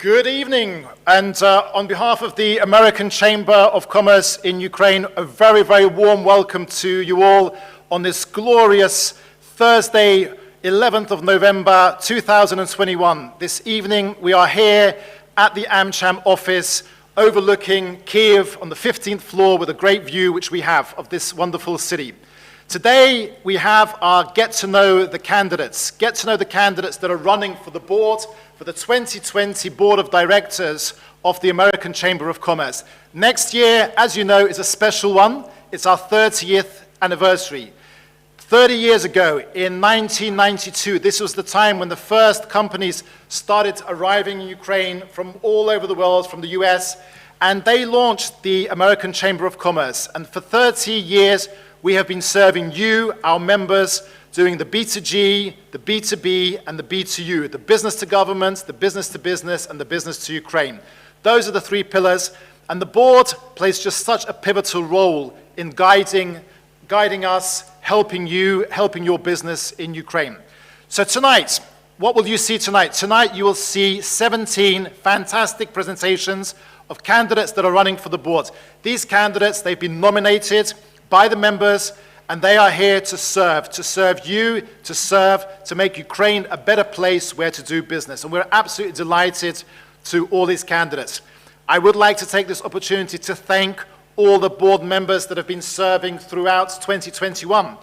Good evening, and on behalf of the American Chamber of Commerce in Ukraine, a very, very warm welcome to you all on this glorious Thursday, 11th of November, 2021. This evening, we are here at the AmCham office overlooking Kyiv on the 15th floor with a great view which we have of this wonderful city. Today, we have our Get to Know the Candidates that are running for the board, for the 2020 Board of Directors of the American Chamber of Commerce. Next year, as you know, is a special one. It's our 30th anniversary. 30 years ago, in 1992, this was the time when the first companies started arriving in Ukraine from all over the world, from the US, and they launched the American Chamber of Commerce. And for 30 years, we have been serving you, our members, doing the B2G, the B2B, and the B2U, the business to government, the business to business, and the business to Ukraine. Those are the three pillars, and the board plays just such a pivotal role in guiding us, helping you, helping your business in Ukraine. So tonight, what will you see tonight? Tonight you will see 17 fantastic presentations of candidates that are running for the board. These candidates, they've been nominated by the members, and they are here to serve you, to make Ukraine a better place where to do business. And we're absolutely delighted to all these candidates. I would like to take this opportunity to thank all the board members that have been serving throughout 2021.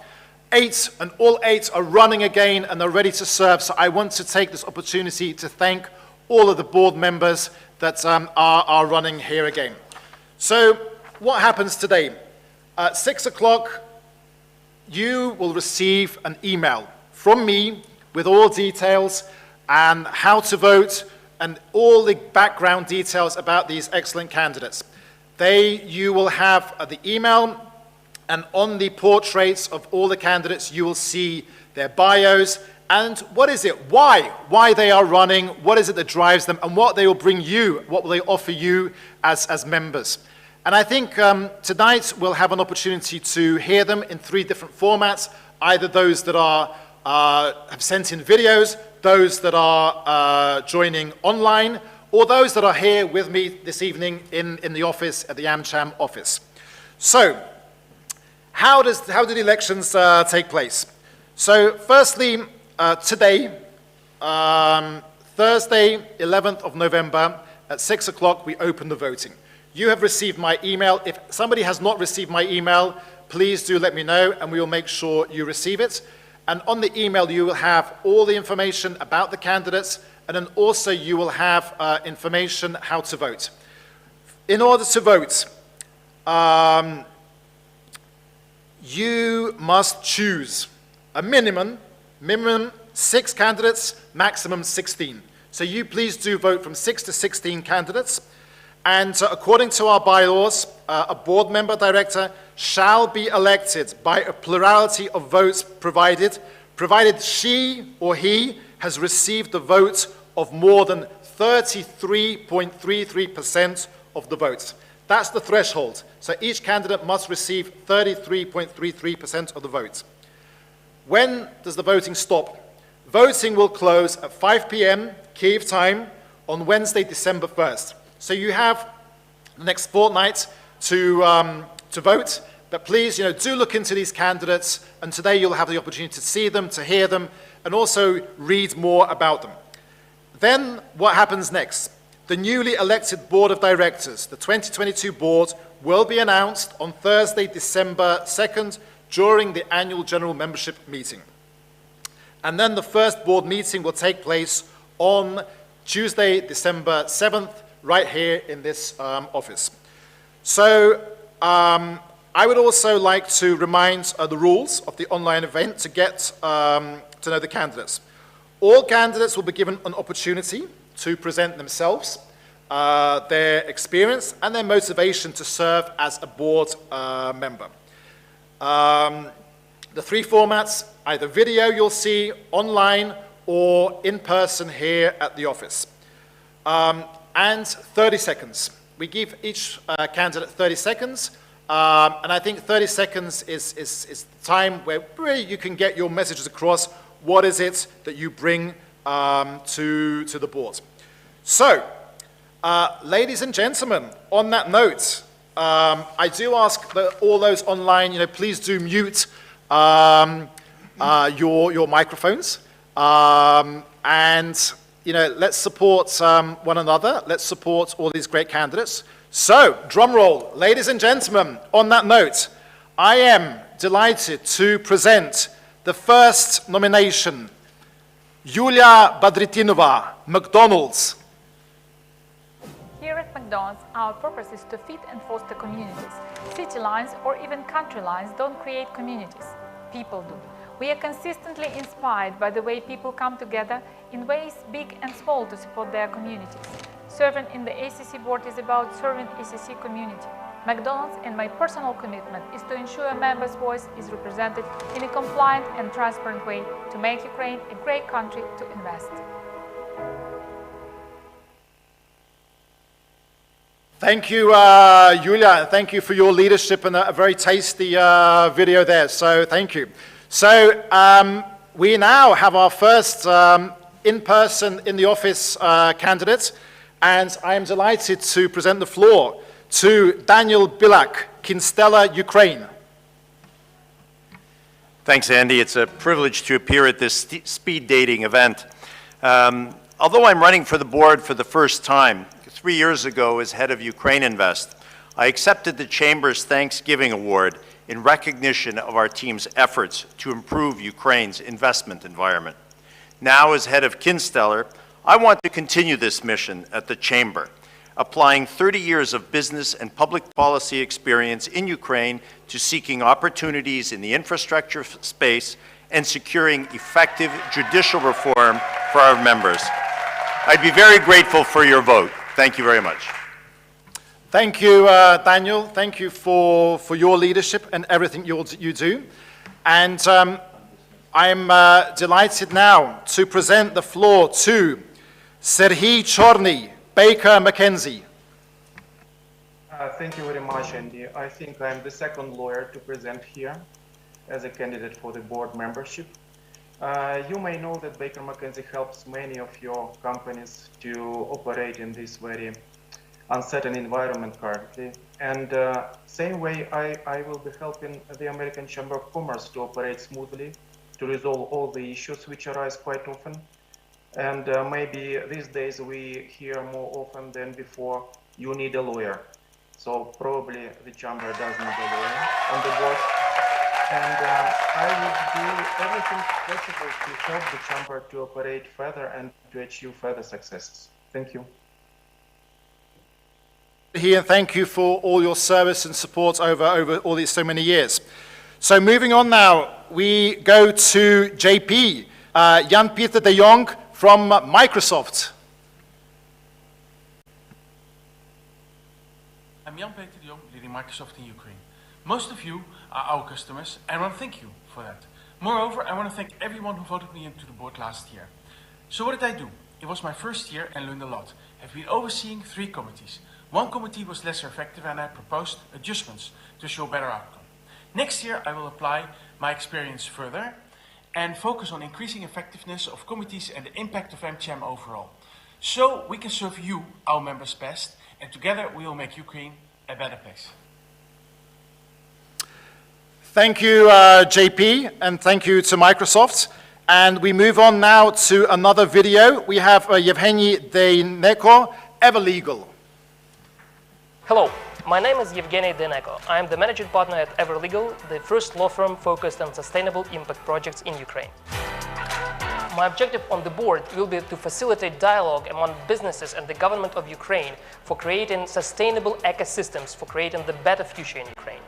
All eight are running again and are ready to serve. So I want to take this opportunity to thank all of the board members that are running here again. So what happens today? At 6 o'clock, you will receive an email from me with all details and how to vote and all the background details about these excellent candidates. You will have the email, and on the portraits of all the candidates, you will see their bios and what is it, why they are running, what is it that drives them, and what they will bring you, what will they offer you as members. And I think tonight we'll have an opportunity to hear them in three different formats, either those that have sent in videos, those that are joining online, or those that are here with me this evening in the office, at the AmCham office. So, how did elections take place? So, firstly, today, Thursday, 11th of November, at 6 o'clock, we open the voting. You have received my email. If somebody has not received my email, please do let me know, and we will make sure you receive it. And on the email, you will have all the information about the candidates, and then also you will have information how to vote. In order to vote, you must choose a minimum 6 candidates, maximum 16. So you please do vote from 6 to 16 candidates. And according to our bylaws, a board member director shall be elected by a plurality of votes provided she or he has received the vote of more than 33.33% of the votes. That's the threshold. So each candidate must receive 33.33% of the votes. When does the voting stop? Voting will close at 5 p.m. Kyiv time on Wednesday, December 1st. So you have the next fortnight to vote, but please, do look into these candidates, and today you'll have the opportunity to see them, to hear them, and also read more about them. Then what happens next? The newly elected Board of Directors, the 2022 board, will be announced on Thursday, December 2nd, during the annual general membership meeting. And then the first board meeting will take place on Tuesday, December 7th, right here in this office. So I would also like to remind the rules of the online event to get to know the candidates. All candidates will be given an opportunity to present themselves, their experience, and their motivation to serve as a board member. The three formats, either video you'll see, online, or in person here at the office. And 30 seconds. We give each candidate 30 seconds, and I think 30 seconds is the time where really you can get your messages across. What is it that you bring to the board? So, Ladies and gentlemen, on that note, I do ask that all those online, please do mute your microphones. And, let's support one another. Let's support all these great candidates. So, drum roll, ladies and gentlemen, on that note, I am delighted to present the first nomination, Yulia Badritinova, McDonald's. Here at McDonald's, our purpose is to feed and foster communities. City lines or even country lines don't create communities. People do. We are consistently inspired by the way people come together in ways big and small to support their communities. Serving in the ACC board is about serving ACC community. McDonald's and my personal commitment is to ensure a member's voice is represented in a compliant and transparent way to make Ukraine a great country to invest. Thank you, Yulia. Thank you for your leadership and a very tasty video there. So thank you. So we now have our first in-person, in the office candidate, and I am delighted to present the floor to Daniel Bilak, Kinstela, Ukraine. Thanks, Andy. It's a privilege to appear at this speed dating event. Although I'm running for the board for the first time, 3 years ago as head of Ukraine Invest, I accepted the Chamber's Thanksgiving Award in recognition of our team's efforts to improve Ukraine's investment environment. Now, as head of Kinstela, I want to continue this mission at the Chamber, applying 30 years of business and public policy experience in Ukraine to seeking opportunities in the infrastructure space and securing effective judicial reform for our members. I'd be very grateful for your vote. Thank you very much. Thank you, Daniel. Thank you for your leadership and everything you do. And I'm delighted now to present the floor to Serhiy Chorny, Baker McKenzie. Thank you very much, Andy. I think I'm the second lawyer to present here as a candidate for the board membership. You may know that Baker McKenzie helps many of your companies to operate in this very uncertain environment currently. And same way, I will be helping the American Chamber of Commerce to operate smoothly, to resolve all the issues which arise quite often. And maybe these days we hear more often than before, you need a lawyer. So probably the Chamber does need a lawyer on the board. And I would do everything possible to help the Chamber to operate further and to achieve further successes. Thank you. Here, thank you for all your service and support over all these so many years. So moving on now, we go to JP, Jan-Pieter de Jong from Microsoft. I'm Jan-Peter de Jong, leading Microsoft in Ukraine. Most of you are our customers, and I want to thank you for that. Moreover, I want to thank everyone who voted me into the board last year. So what did I do? It was my first year and learned a lot. I've been overseeing 3 committees. One committee was less effective and I proposed adjustments to show better outcome. Next year I will apply my experience further and focus on increasing effectiveness of committees and the impact of AmCham overall. So we can serve you, our members, best, and together we will make Ukraine a better place. Thank you, JP, and thank you to Microsoft. And we move on now to another video. We have Yevgeny Deneko, Everlegal. Hello, my name is Yevgeny Deneko. I am the managing partner at Everlegal, the first law firm focused on sustainable impact projects in Ukraine. My objective on the board will be to facilitate dialogue among businesses and the government of Ukraine for creating sustainable ecosystems for creating the better future in Ukraine.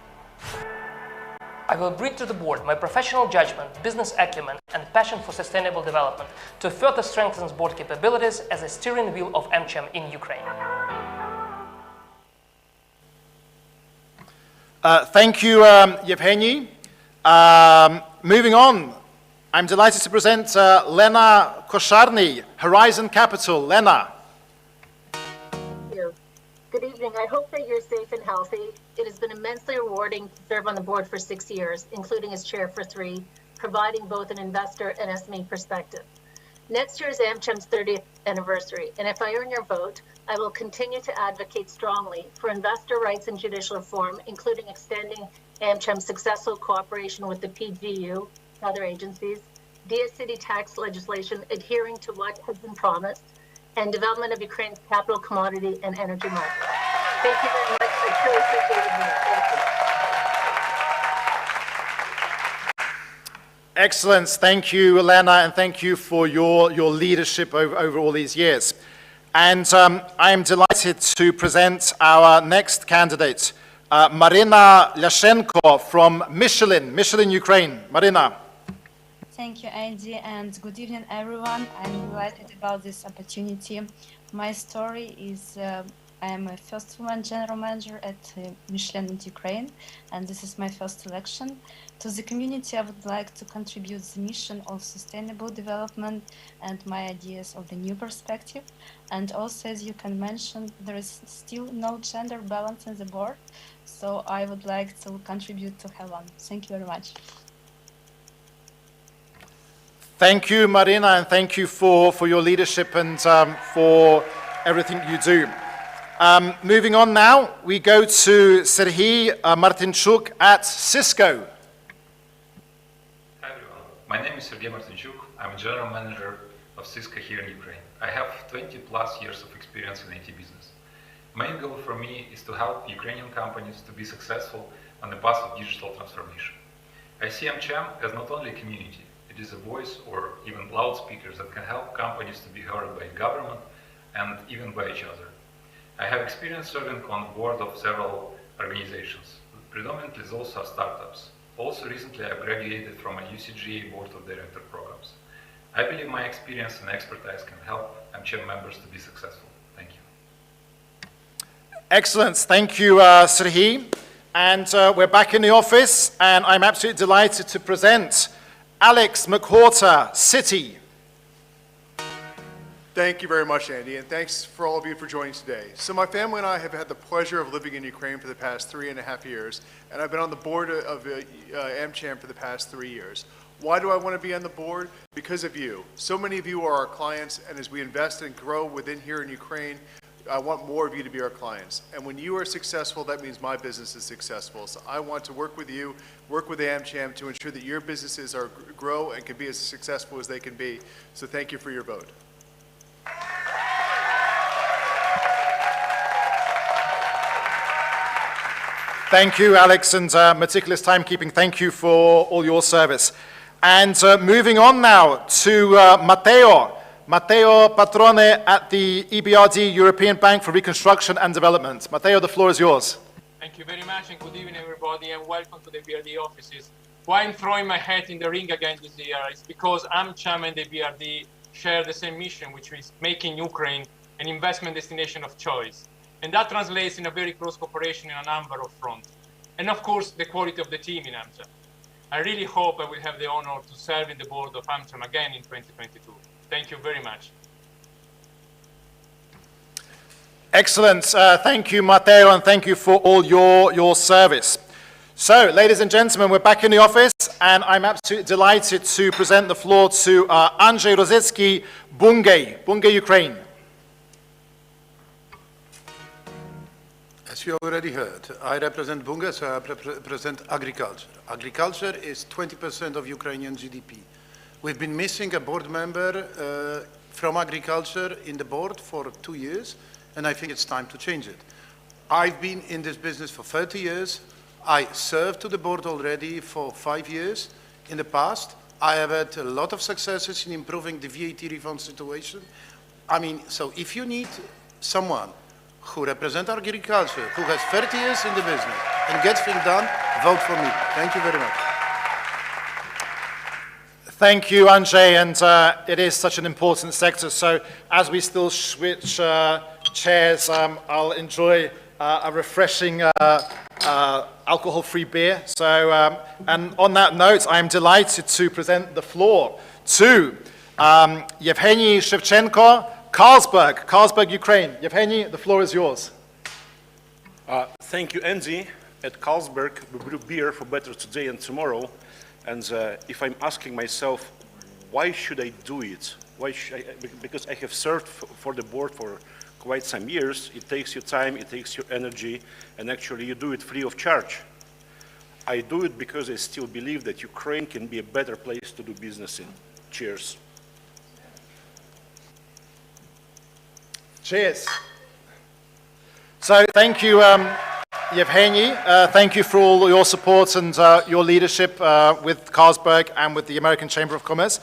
I will bring to the board my professional judgment, business acumen, and passion for sustainable development to further strengthen board capabilities as a steering wheel of AmCham in Ukraine. Thank you, Yevgeny. Moving on, I'm delighted to present Lena Kosharny, Horizon Capital. Lena. Thank you. Good evening. I hope that you're safe and healthy. It has been immensely rewarding to serve on the board for 6 years, including as chair for 3, providing both an investor and SME perspective. Next year is AmCham's 30th anniversary, and if I earn your vote, I will continue to advocate strongly for investor rights and judicial reform, including extending AmCham's successful cooperation with the PGU and other agencies, Diaz City tax legislation adhering to what has been promised, and development of Ukraine's capital, commodity, and energy market. Thank you very much. I truly appreciate it. Thank you. Excellent. Thank you, Elena, and thank you for your leadership over all these years. And I am delighted to present our next candidate, Marina Lyashenko from Michelin, Ukraine. Marina. Thank you, Andy, and good evening, everyone. I'm delighted about this opportunity. My story is I am a first woman general manager at Michelin in Ukraine, and this is my first election. To the community, I would like to contribute the mission of sustainable development and my ideas of the new perspective. And also, as you can mention, there is still no gender balance in the board, so I would like to contribute to have one. Thank you very much. Thank you, Marina, and thank you for your leadership and for everything you do. Moving on now, we go to Serhiy Martinchuk at Cisco. Hi everyone, my name is Serhiy Martinchuk. I'm a general manager of Cisco here in Ukraine. I have 20 plus years of experience in IT business. Main goal for me is to help Ukrainian companies to be successful on the path of digital transformation. I see AmCham as not only a community, it is a voice or even loudspeakers that can help companies to be heard by government and even by each other. I have experience serving on the board of several organizations, predominantly those are startups. Also recently I graduated from a UCGA Board of Director programs. I believe my experience and expertise can help AmCham members to be successful. Thank you. Excellent. Thank you, Serhiy. And we're back in the office, and I'm absolutely delighted to present Alex McWhorter, Citi. Thank you very much, Andy, and thanks for all of you for joining today. So my family and I have had the pleasure of living in Ukraine for the past 3.5 years, and I've been on the board of AmCham for the past 3 years. Why do I want to be on the board? Because of you. So many of you are our clients, and as we invest and grow within here in Ukraine, I want more of you to be our clients. And when you are successful, that means my business is successful. So I want to work with you, work with AmCham to ensure that your businesses grow and can be as successful as they can be. So thank you for your vote. Thank you, Alex, and meticulous timekeeping. Thank you for all your service. And moving on now to Matteo Patrone at the EBRD European Bank for Reconstruction and Development. Matteo, the floor is yours. Thank you very much, and good evening, everybody, and welcome to the BRD offices. Why I'm throwing my hat in the ring again this year is because AmCham and the BRD share the same mission, which is making Ukraine an investment destination of choice. And that translates in a very close cooperation in a number of fronts. And of course, the quality of the team in AmCham. I really hope I will have the honor to serve in the board of AmCham again in 2022. Thank you very much. Excellent. Thank you, Matteo, and thank you for all your service. So, ladies and gentlemen, we're back in the office, and I'm absolutely delighted to present the floor to Andrzej Rosecki, Bunge, Ukraine. As you already heard, I represent Bunge, so I represent agriculture. Agriculture is 20% of Ukrainian GDP. We've been missing a board member from agriculture in the board for 2 years, and I think it's time to change it. I've been in this business for 30 years. I served to the board already for 5 years. In the past, I have had a lot of successes in improving the VAT refund situation. I mean, so if you need someone who represents agriculture, who has 30 years in the business and gets things done, vote for me. Thank you very much. Thank you, Andrzej, and it is such an important sector. So as we still switch chairs, I'll enjoy a refreshing alcohol-free beer. So, and on that note, I am delighted to present the floor to Yevgeny Shevchenko, Carlsberg, Ukraine. Yevgeny, the floor is yours. Thank you, Andy. At Carlsberg, we brew beer for better today and tomorrow. And if I'm asking myself, why should I do it? because I have served for the board for quite some years. It takes you time, it takes you energy, and actually you do it free of charge. I do it because I still believe that Ukraine can be a better place to do business in. Cheers. Cheers. So thank you, Yevgeny. Thank you for all your support and your leadership with Carlsberg and with the American Chamber of Commerce.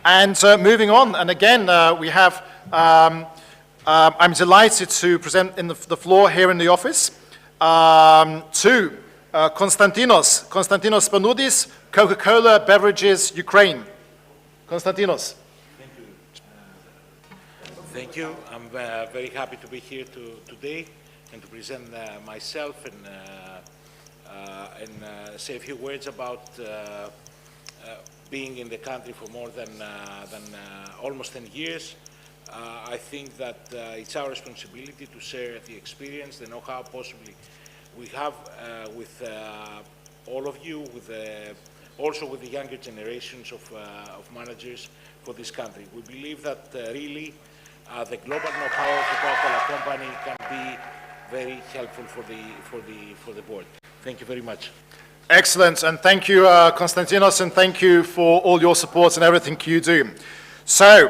And moving on, and again, we have, I'm delighted to present in the floor here in the office to Konstantinos Panoudis, Coca-Cola Beverages, Ukraine. Konstantinos. Thank you. I'm very happy to be here today and to present myself and say a few words about being in the country for more than almost 10 years. I think that it's our responsibility to share the experience, the know-how possibly we have with all of you, with also with the younger generations of managers for this country. We believe that really the global know-how of the Coca-Cola company can be very helpful for the board. Thank you very much. Excellent, and thank you, Konstantinos, and thank you for all your support and everything you do. So,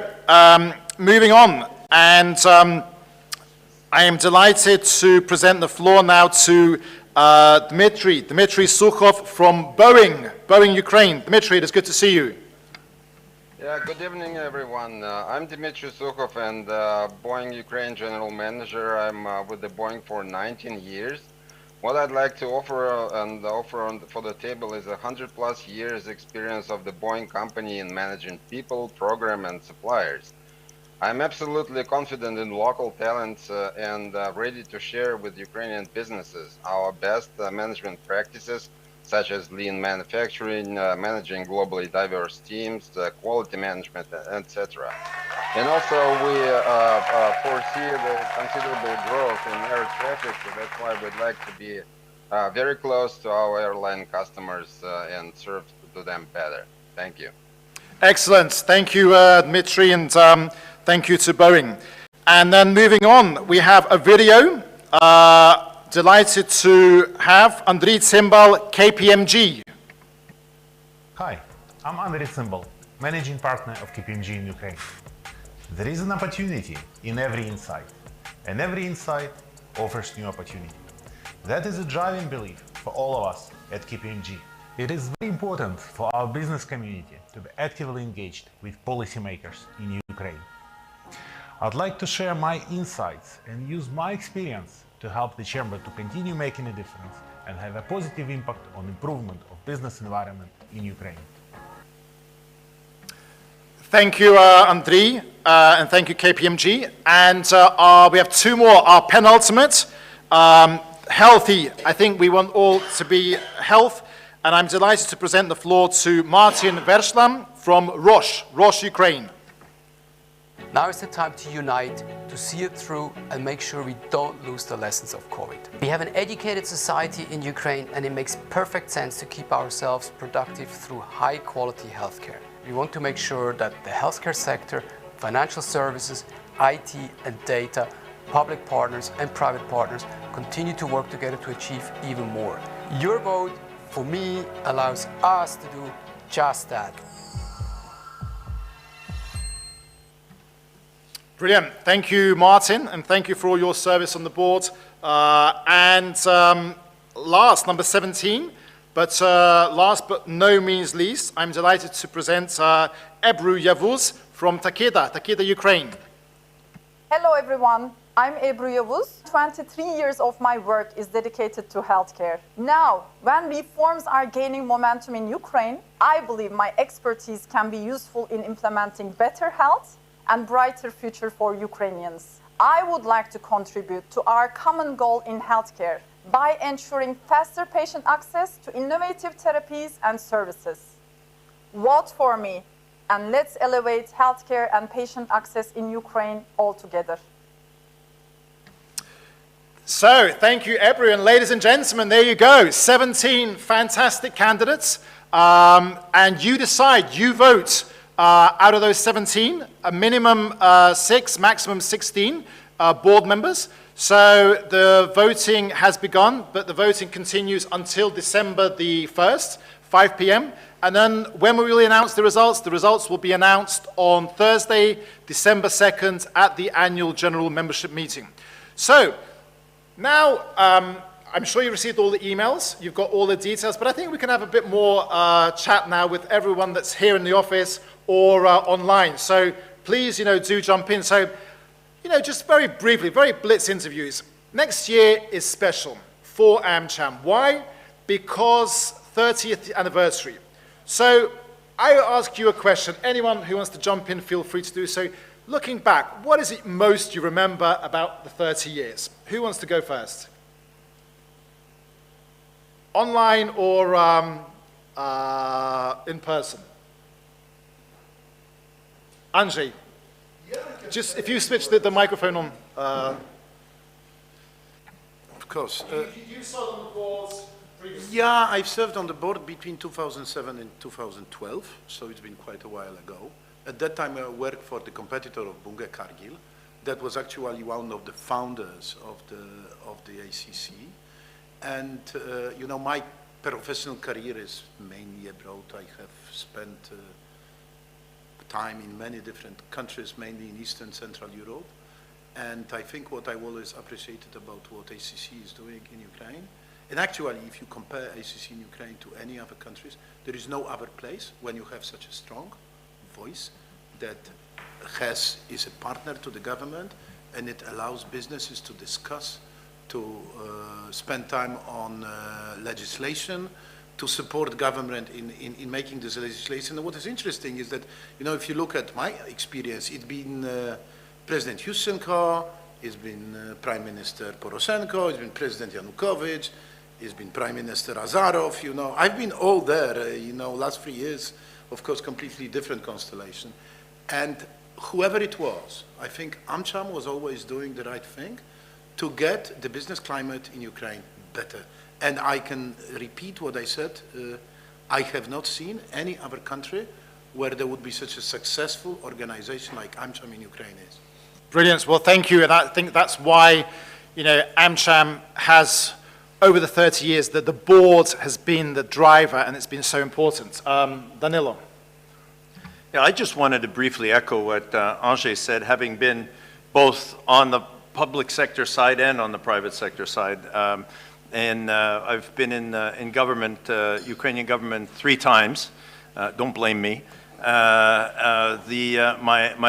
moving on, and I am delighted to present the floor now to Dmitry Sukhov from Boeing, Ukraine. Dmitry, it is good to see you. Yeah, good evening, everyone. I'm Dmitry Sukhov and Boeing Ukraine General Manager. I'm with the Boeing for 19 years. What I'd like to offer for the table is 100+ years experience of the Boeing company in managing people, program, and suppliers. I'm absolutely confident in local talents and ready to share with Ukrainian businesses our best management practices, such as lean manufacturing, managing globally diverse teams, quality management, etc. And also we foresee the considerable growth in air traffic, so that's why we'd like to be very close to our airline customers and serve to them better. Thank you. Excellent. Thank you, Dmitry, and thank you to Boeing. And then moving on, we have a video. Delighted to have Andriy Tsimbal, KPMG. Hi, I'm Andriy Tsimbal, Managing Partner of KPMG in Ukraine. There is an opportunity in every insight, and every insight offers new opportunity. That is a driving belief for all of us at KPMG. It is very important for our business community to be actively engaged with policymakers in Ukraine. I'd like to share my insights and use my experience to help the Chamber to continue making a difference and have a positive impact on improvement of business environment in Ukraine. Thank you, Andriy, and thank you, KPMG. And we have two more, our penultimate, healthy. I think we want all to be health, and I'm delighted to present the floor to Martin Verslam from Roche, Ukraine. Now is the time to unite, to see it through and make sure we don't lose the lessons of COVID. We have an educated society in Ukraine and it makes perfect sense to keep ourselves productive through high quality healthcare. We want to make sure that the healthcare sector, financial services, IT and data, public partners and private partners continue to work together to achieve even more. Your vote, for me, allows us to do just that. Brilliant. Thank you, Martin, and thank you for all your service on the board. Last, number 17, but last but no means least, I'm delighted to present Ebru Yavuz from Takeda, Ukraine. Hello, everyone. I'm Ebru Yavuz. 23 years of my work is dedicated to healthcare. Now, when reforms are gaining momentum in Ukraine, I believe my expertise can be useful in implementing better health and brighter future for Ukrainians. I would like to contribute to our common goal in healthcare by ensuring faster patient access to innovative therapies and services. Vote for me, and let's elevate healthcare and patient access in Ukraine all together. So, thank you, Ebru, and ladies and gentlemen, there you go, 17 fantastic candidates, and you decide, you vote out of those 17, a minimum 6, maximum 16 board members. So the voting has begun, but the voting continues until December the 1st, 5 p.m. And then when we will announce the results will be announced on Thursday, December 2nd at the annual general membership meeting. So now, I'm sure you received all the emails, you've got all the details, but I think we can have a bit more chat now with everyone that's here in the office or online. So please, do jump in. So, just very briefly, very blitz interviews. Next year is special for AmCham. Why? Because 30th anniversary. So I ask you a question. Anyone who wants to jump in, feel free to do so. Looking back, what is it most you remember about the 30 years? Who wants to go first? Online or in person? Andrzej, just if you switch the microphone on. Of course. You served on the boards previously? Yeah, I've served on the board between 2007 and 2012, so it's been quite a while ago. At that time, I worked for the competitor of Bunge, Cargill. That was actually one of the founders of the ACC. And, my professional career is mainly abroad. I have spent time in many different countries, mainly in Eastern Central Europe. And I think what I always appreciated about what ACC is doing in Ukraine, and actually if you compare ACC in Ukraine to any other countries, there is no other place when you have such a strong voice that is a partner to the government, and it allows businesses to discuss, to spend time on legislation, to support government in making this legislation. And what is interesting is that, if you look at my experience, it's been President Yushchenko, it's been Prime Minister Poroshenko, it's been President Yanukovych, it's been Prime Minister Azarov, I've been all there, last 3 years, of course, completely different constellation. And whoever it was, I think AmCham was always doing the right thing to get the business climate in Ukraine better. And I can repeat what I said, I have not seen any other country where there would be such a successful organization like AmCham in Ukraine is. Brilliant. Well, thank you. And I think that's why, AmCham has, over the 30 years, that the board has been the driver, and it's been so important. Danilo. Yeah, I just wanted to briefly echo what Andrzej said, having been both on the public sector side and on the private sector side. And I've been in government, Ukrainian government 3 times. Don't blame me. My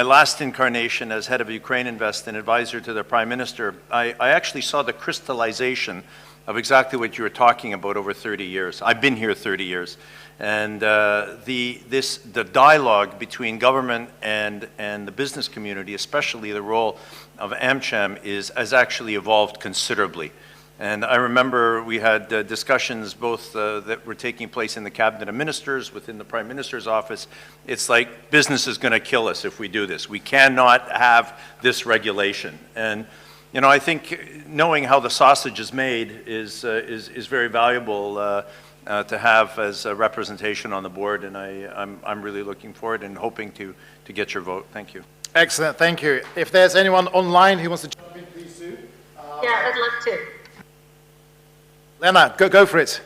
last incarnation as head of Ukraine Invest and advisor to the Prime Minister, I actually saw the crystallization of exactly what you were talking about over 30 years. I've been here 30 years. And the dialogue between government and the business community, especially the role of AmCham, has actually evolved considerably. And I remember we had discussions both that were taking place in the Cabinet of Ministers, within the Prime Minister's office. It's like business is going to kill us if we do this. We cannot have this regulation. And I think knowing how the sausage is made is very valuable to have as a representation on the board, and I'm really looking forward and hoping to get your vote. Thank you. Excellent, thank you. If there's anyone online who wants to jump in, please do. Yeah, I'd love to. Lena, go for it.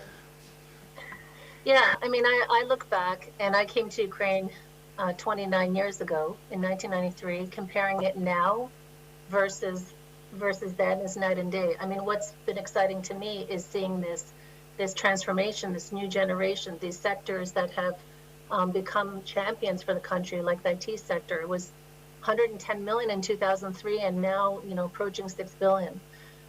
Yeah, I look back, and I came to Ukraine 29 years ago in 1993. Comparing it now versus then is night and day. What's been exciting to me is seeing this transformation, this new generation, these sectors that have become champions for the country, like the IT sector. It was 110 million in 2003, and now approaching 6 billion.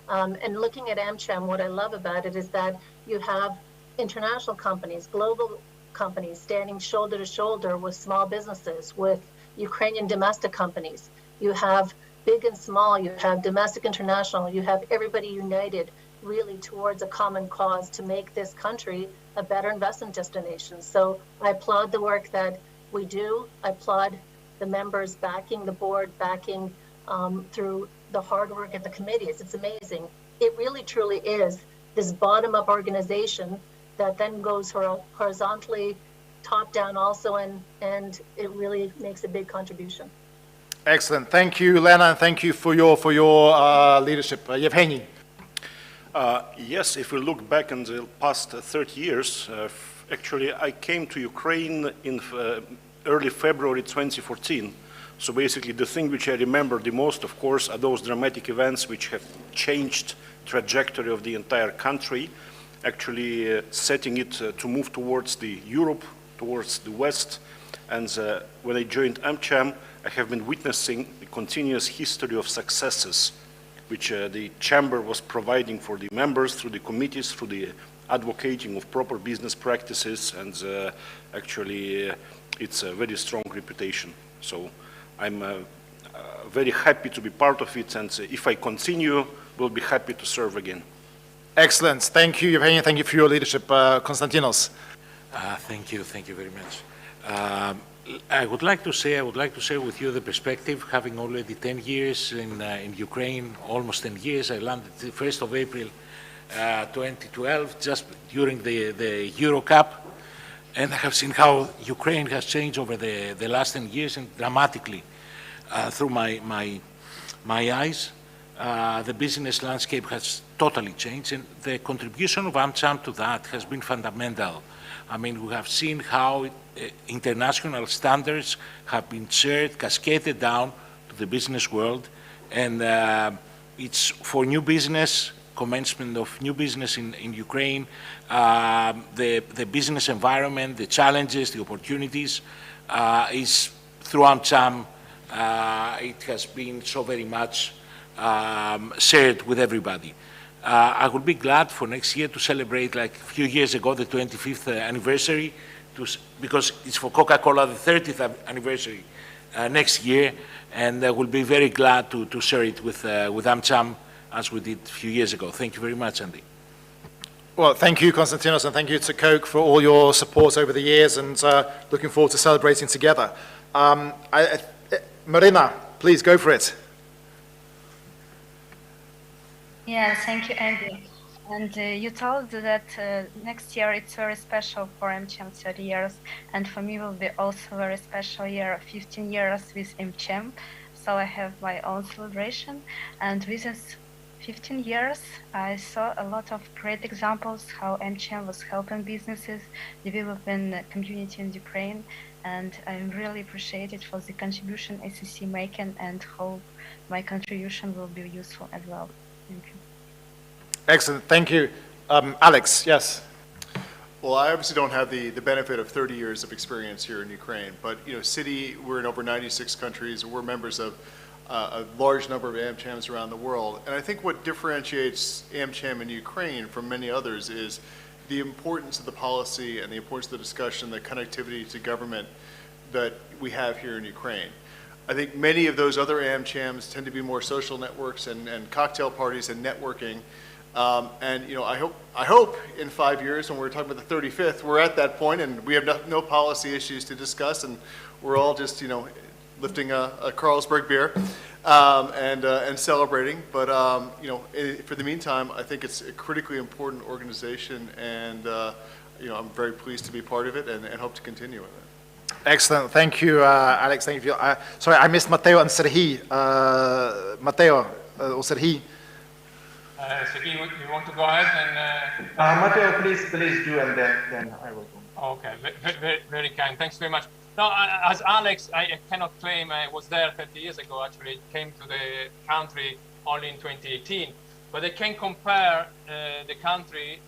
And looking at AmCham, what I love about it is that you have international companies, global companies, standing shoulder to shoulder with small businesses, with Ukrainian domestic companies. You have big and small, you have domestic, international, you have everybody united really towards a common cause to make this country a better investment destination. So I applaud the work that we do. I applaud the members backing the board, backing through the hard work at the committees. It's amazing. It really truly is this bottom-up organization that then goes horizontally top down also, and it really makes a big contribution. Excellent. Thank you, Lena, and thank you for your leadership. Yevgeny. Yes, if we look back in the past 30 years, actually I came to Ukraine in early February 2014. So basically the thing which I remember the most, of course, are those dramatic events which have changed trajectory of the entire country, actually setting it to move towards the Europe, towards the West. And when I joined AmCham, I have been witnessing the continuous history of successes which the chamber was providing for the members through the committees, through the advocating of proper business practices, and actually it's a very strong reputation. So I'm very happy to be part of it, and if I continue, we'll be happy to serve again. Excellent. Thank you, Yevgeny. Thank you for your leadership. Konstantinos. Thank you very much. I would like to share with you the perspective, having already 10 years in Ukraine, almost 10 years. I landed the 1st of April 2012, just during the Euro Cup, and I have seen how Ukraine has changed over the last 10 years, and dramatically through my eyes. The business landscape has totally changed, and the contribution of AmCham to that has been fundamental. I mean, we have seen how international standards have been shared, cascaded down to the business world, and it's for new business, commencement of new business in Ukraine, the business environment, the challenges, the opportunities, is through AmCham, it has been so very much shared with everybody. I would be glad for next year to celebrate, like a few years ago, the 25th anniversary, because it's for Coca-Cola, the 30th anniversary next year, and I will be very glad to share it with AmCham as we did a few years ago. Thank you very much, Andy. Well, thank you, Konstantinos, and thank you to Coke for all your support over the years, and looking forward to celebrating together. Marina, please go for it. Yeah, thank you, Andy. And you told that next year it's very special for AmCham 30 years, and for me will be also very special year, 15 years with AmCham. So I have my own celebration, and with this 15 years, I saw a lot of great examples how AmCham was helping businesses, developing the community in Ukraine, and I'm really appreciated for the contribution ACC making, and hope my contribution will be useful as well. Thank you. Excellent, thank you. Alex, yes. Well, I obviously don't have the benefit of 30 years of experience here in Ukraine, but Citi, we're in over 96 countries. We're members of a large number of AmChams around the world. And I think what differentiates AmCham in Ukraine from many others is the importance of the policy and the importance of the discussion, the connectivity to government that we have here in Ukraine. I think many of those other AmChams tend to be more social networks and cocktail parties and networking. I hope in 5 years, when we're talking about the 35th, we're at that point and we have no policy issues to discuss, and we're all just lifting a Carlsberg beer and celebrating. But for the meantime, I think it's a critically important organization, and I'm very pleased to be part of it and hope to continue with it. Excellent, thank you, Alex. Thank you. Sorry, I missed Matteo and Serhii. Matteo or Serhii. Serhii, you want to go ahead and? Matteo, please do, and then I will go. Okay, very kind. Thanks very much. No, as Alex, I cannot claim I was there 30 years ago. Actually, I came to the country only in 2018. But I can compare the country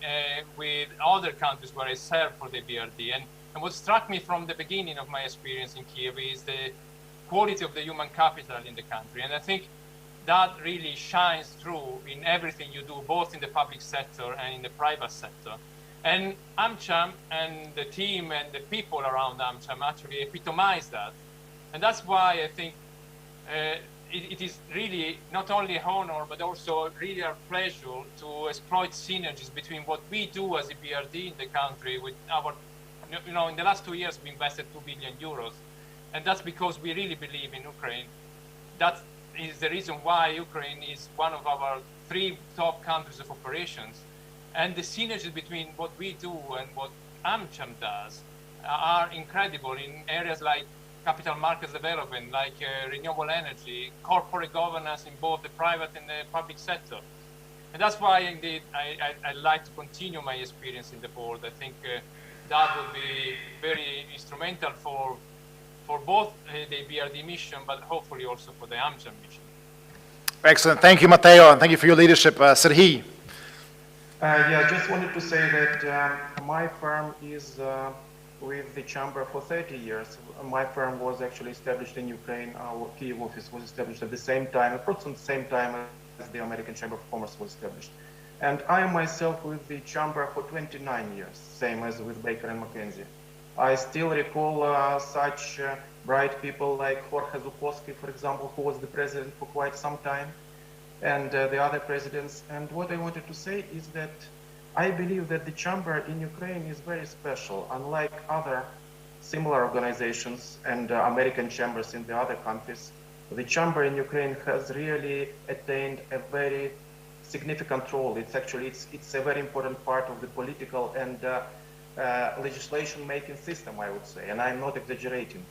with other countries where I served for the BRD. And what struck me from the beginning of my experience in Kiev is the quality of the human capital in the country. And I think that really shines through in everything you do, both in the public sector and in the private sector. And AmCham and the team and the people around AmCham actually epitomize that. And that's why I think it is really not only an honor, but also really a pleasure to exploit synergies between what we do as a BRD in the country with our, in the last 2 years, we invested 2 billion euros. And that's because we really believe in Ukraine. That is the reason why Ukraine is one of our 3 top countries of operations. And the synergy between what we do and what AmCham does are incredible in areas like capital markets development, like renewable energy, corporate governance in both the private and the public sector. And that's why, indeed, I'd like to continue my experience in the board. I think that will be very instrumental for both the BRD mission, but hopefully also for the AmCham mission. Excellent. Thank you, Matteo, and thank you for your leadership. Serhii. Yeah, just wanted to say that my firm is with the Chamber for 30 years. My firm was actually established in Ukraine. Our Kyiv office was established at the same time, approximately the same time as the American Chamber of Commerce was established. And I am myself with the Chamber for 29 years, same as with Baker and McKenzie. I still recall such bright people like Jorge Zukovsky, for example, who was the president for quite some time, and the other presidents. And what I wanted to say is that I believe that the Chamber in Ukraine is very special, unlike other similar organizations and American chambers in the other countries. The Chamber in Ukraine has really attained a very significant role. It's a very important part of the political and legislation-making system, I would say, and I'm not exaggerating.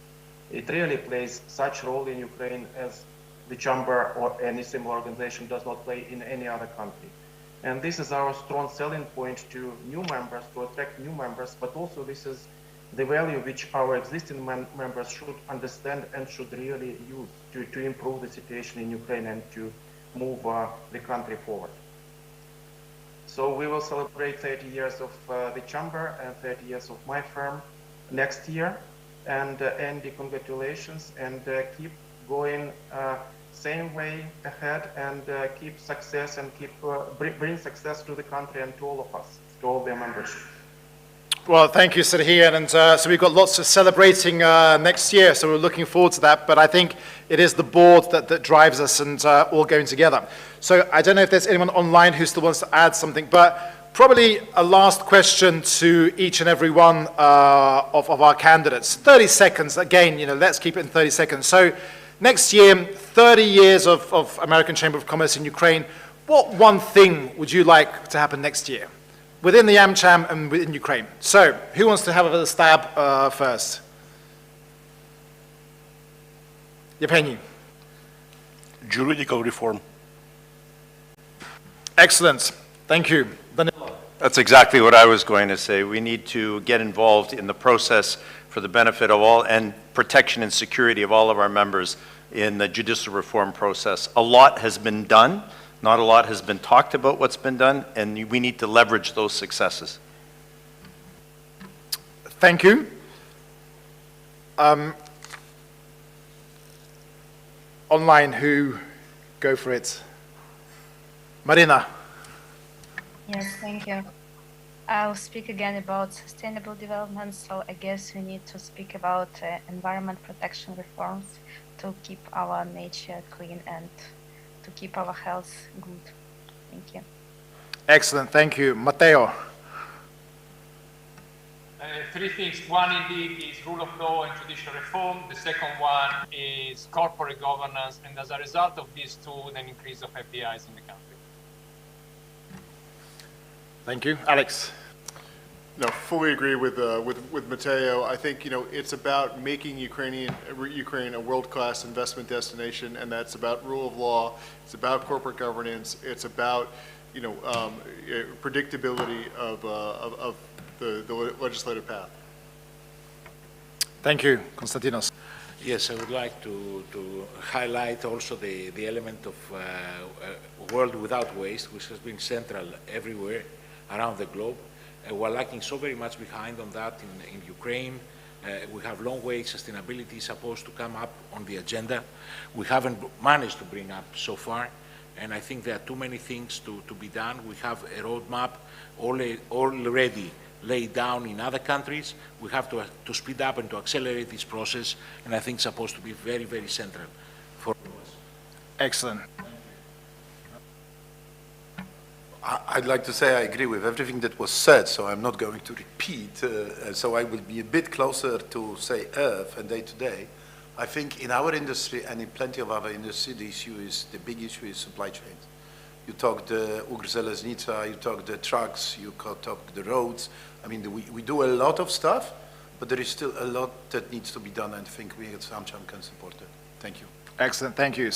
It really plays such role in Ukraine as the Chamber or any similar organization does not play in any other country. And this is our strong selling point to new members, to attract new members, but also this is the value which our existing members should understand and should really use to improve the situation in Ukraine and to move the country forward. So we will celebrate 30 years of the Chamber and 30 years of my firm next year. And Andy, congratulations, and keep going same way ahead, and keep success and keep bring success to the country and to all of us, to all their members. Well, thank you, Serhii, and so we've got lots of celebrating next year, so we're looking forward to that, but I think it is the board that drives us and all going together. So I don't know if there's anyone online who still wants to add something, but probably a last question to each and every one of our candidates. 30 seconds, again, let's keep it in 30 seconds. So next year, 30 years of American Chamber of Commerce in Ukraine. What one thing would you like to happen next year within the AmCham and within Ukraine? So who wants to have a stab first? Yevgeny. Juridical reform. Excellent. Thank you. Danilo. That's exactly what I was going to say. We need to get involved in the process for the benefit of all and protection and security of all of our members in the judicial reform process. A lot has been done. Not a lot has been talked about what's been done, and we need to leverage those successes. Thank you. Online, go for it. Marina. Yes, thank you. I'll speak again about sustainable development, so I guess we need to speak about environment protection reforms to keep our nature clean and to keep our health good. Thank you. Excellent, thank you. Matteo. Three things. One, indeed, is rule of law and judicial reform. The second one is corporate governance, and as a result of these two, an increase of FDIs in the country. Thank you. Alex. No, fully agree with Matteo. I think it's about making Ukraine a world-class investment destination, and that's about rule of law. It's about corporate governance. It's about predictability of the legislative path. Thank you, Konstantinos. Yes, I would like to highlight also the element of world without waste, which has been central everywhere around the globe. We're lagging so very much behind on that in Ukraine. We have long way sustainability supposed to come up on the agenda. We haven't managed to bring up so far, and I think there are too many things to be done. We have a roadmap already laid down in other countries. We have to speed up and to accelerate this process, and I think it's supposed to be very, very central for us. Excellent. I'd like to say I agree with everything that was said, so I'm not going to repeat. So I will be a bit closer to, say, Earth and day-to-day. I think in our industry and in plenty of other industries, the big issue is supply chains. You talk the Ugrzheleznica, you talk the trucks, you talk the roads. I mean, we do a lot of stuff, but there is still a lot that needs to be done, and I think we at AmCham can support it. Thank you. Excellent, thank you.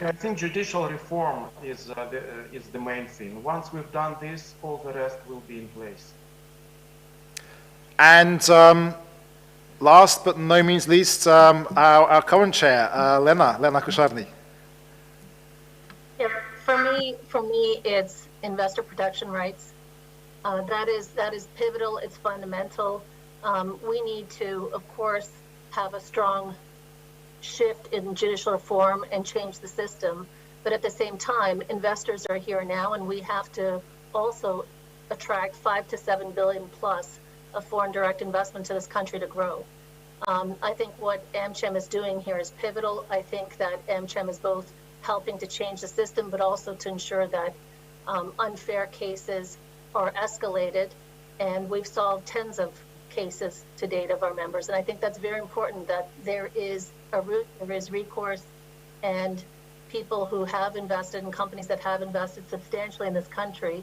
I think judicial reform is the main thing. Once we've done this, all the rest will be in place. And last but no means least, our current chair, Lena Kucharny. Yeah, for me, it's investor protection rights. That is pivotal. It's fundamental. We need to, of course, have a strong shift in judicial reform and change the system. But at the same time, investors are here now, and we have to also attract 5 to 7 billion plus of foreign direct investment to this country to grow. I think what AmCham is doing here is pivotal. I think that AmCham is both helping to change the system, but also to ensure that unfair cases are escalated. And we've solved tens of cases to date of our members. And I think that's very important, that there is a route, there is recourse, and people who have invested in companies that have invested substantially in this country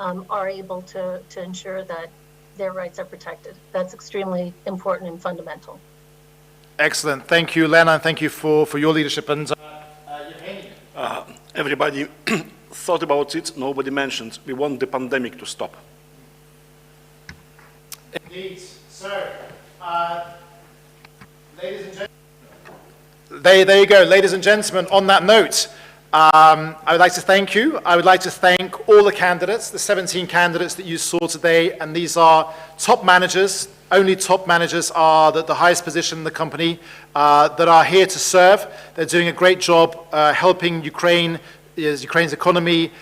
are able to ensure that their rights are protected. That's extremely important and fundamental. Excellent. Thank you, Lena, and thank you for your leadership. And everybody thought about it, nobody mentioned. We want the pandemic to stop. Indeed. So, ladies and gentlemen, there you go, ladies and gentlemen. On that note, I would like to thank you. I would like to thank all the candidates, the 17 candidates that you saw today, and these are top managers. Only top managers are the highest position in the company that are here to serve. They're doing a great job helping Ukraine's economy,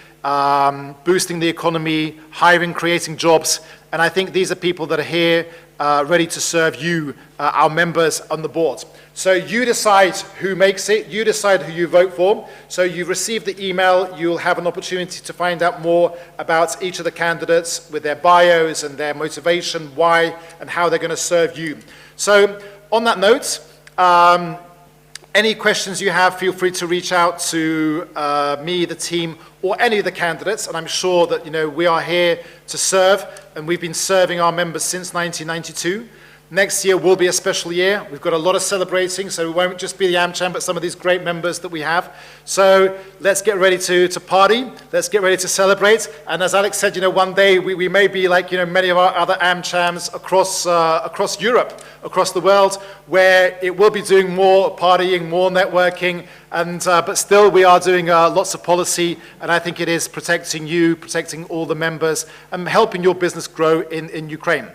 boosting the economy, hiring, creating jobs. And I think these are people that are here ready to serve you, our members on the board. So you decide who makes it, you decide who you vote for. So you've received the email, you'll have an opportunity to find out more about each of the candidates with their bios and their motivation, why, and how they're going to serve you. So on that note, any questions you have, feel free to reach out to me, the team, or any of the candidates, and I'm sure that we are here to serve, and we've been serving our members since 1992. Next year will be a special year. We've got a lot of celebrating, so it won't just be the AmCham, but some of these great members that we have. So let's get ready to party. Let's get ready to celebrate. And as Alex said, one day we may be like many of our other AmChams across Europe, across the world, where it will be doing more partying, more networking, and but still we are doing lots of policy, and I think it is protecting you, protecting all the members, and helping your business grow in Ukraine.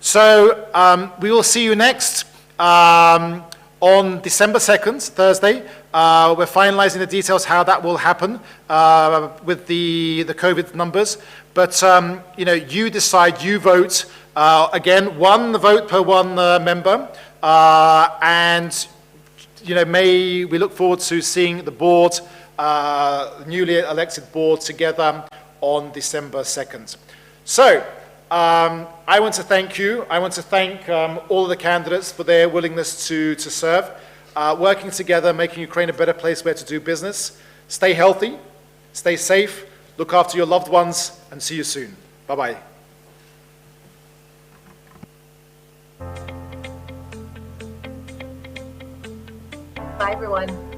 So we will see you next on December 2nd, Thursday. We're finalizing the details how that will happen with the COVID numbers. But you decide, you vote. Again, one vote per one member. And we look forward to seeing the board, newly elected board, together on December 2nd. So. I want to thank you. I want to thank all of the candidates for their willingness to serve, working together, making Ukraine a better place where to do business. Stay healthy, stay safe, look after your loved ones, and see you soon. Bye-bye. Bye, everyone.